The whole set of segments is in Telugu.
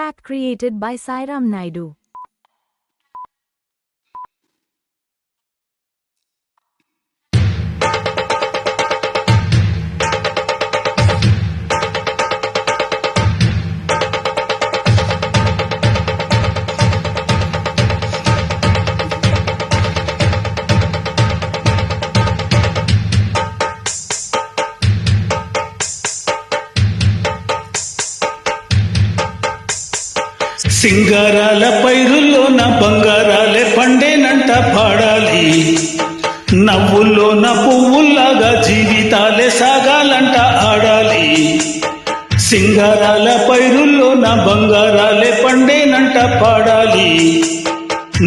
Track created by Sairam Naidu. సింగారాల పైరుల్లోన బంగారాలే పండేనంట పాడాలి, నవ్వుల్లోన పువ్వుల్లాగా జీవితాలే సాగాలంట ఆడాలి. సింగారాల పైరుల్లోన బంగారాలే పండేనంట పాడాలి,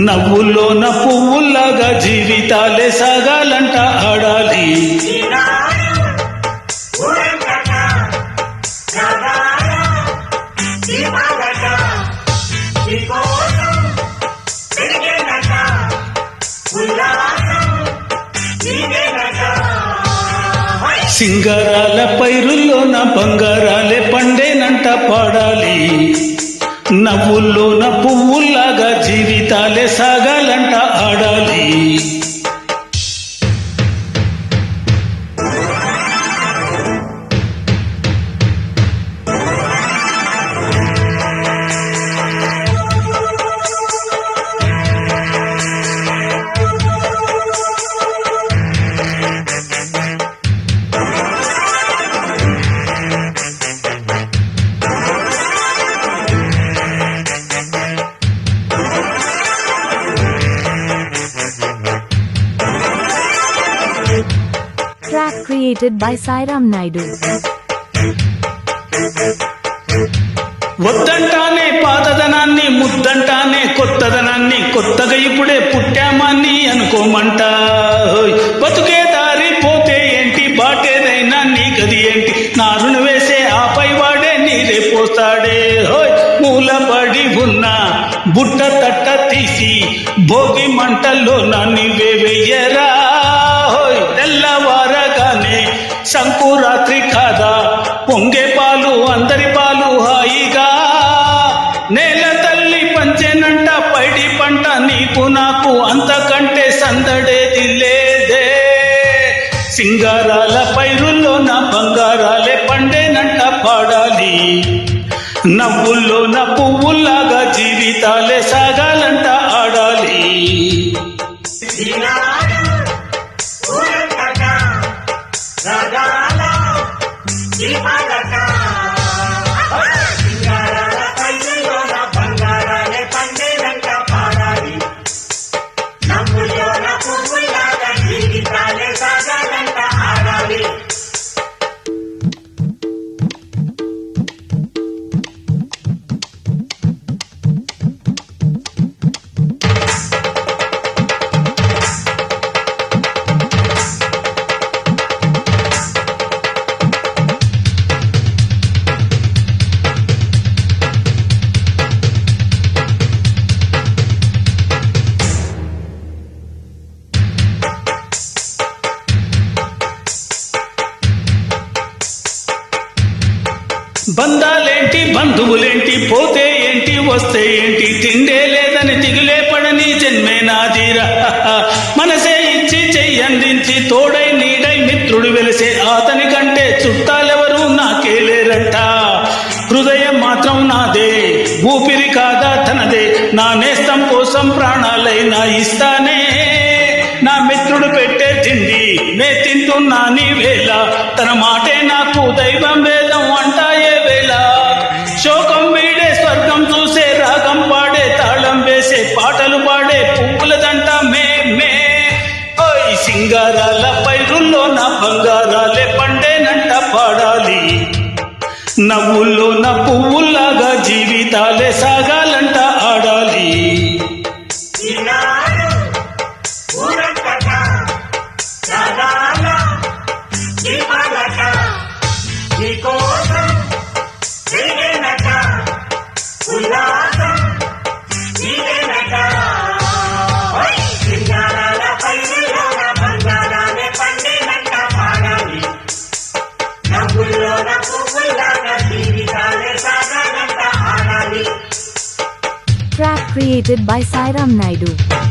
నవ్వుల్లోన పువ్వుల్లాగా జీవితాలే సాగాలంట ఆడాలి. సింగారాల పైరుల్లోన బంగారాలే పండేనంట పాడాలి, నవ్వుల్లోన పువ్వుల్లాగా జీవితాలే సాగాలంట ఆడాలి. Track created by Sairam Naidu. వద్దంటానే పాతదనాన్ని, ముద్దంటానే కొత్తదనాన్ని, కొత్తగా ఇప్పుడే పుట్టామాన్ని అనుకోమంట. బతుకే దారి పోతే ఏంటి, బాటేదైనా నీకది ఏంటి, నారును వేసే ఆపై వాడే నీరే పోస్తాడే. మూలపడి ఉన్న బుట్ట తట్ట తీసి భోగి మంటల్లో నీవే వెయ్యరా. తెల్లవారగానే సంకురాత్రి కాదా, పొంగే పాలు అందరి పాలు హాయిగా. నేల తల్లి పంచెనంట పైడి పంట, నీకు నాకు అంతకంటే సందడేది లేదే. సింగారాల పైరుల్లోన బంగారాలే పండేనంట పాడాలి, నవ్వుల్లోన పువ్వుల్లాగా జీవితాలే సాగాలంట ఆడాలి. బంధాలేంటి బంధువులేంటి, పోతే ఏంటి వస్తే ఏంటి, తిండే లేదని దిగులే పడని జన్మే నాదిరా. మనసే ఇచ్చి చెయ్యందించి తోడై నీడై మిత్రుడు వెలిసే, అతని కంటే చుట్టాలెవరూ నాకే లేరంట. హృదయం మాత్రం నాదే, ఊపిరి కాదా తనదే, నా నేస్తం కోసం ప్రాణాలైనా ఇస్తానే. నా మిత్రుడు పెట్టే తిండి నే తింటున్నా నీ వేళ, తన మాటే నాకు దైవం వేదం అంటాయే వేళ. శోకం వీడే స్వర్గం చూసే, రాగం పాడే తాళం వేసే, పాటలు పాడే పువ్వులదంట మే మే. సింగారాల పైరుల్లోన బంగారాలే పండేనంట పాడాలి, నవ్వుల్లోన పువ్వుల్లాగా జీవితాలే సాగాలంట ఆడాలి. పువ్వుల్లాగా జీవితాలే సాగాలంట ఆడాలి. created by Sairam Naidu.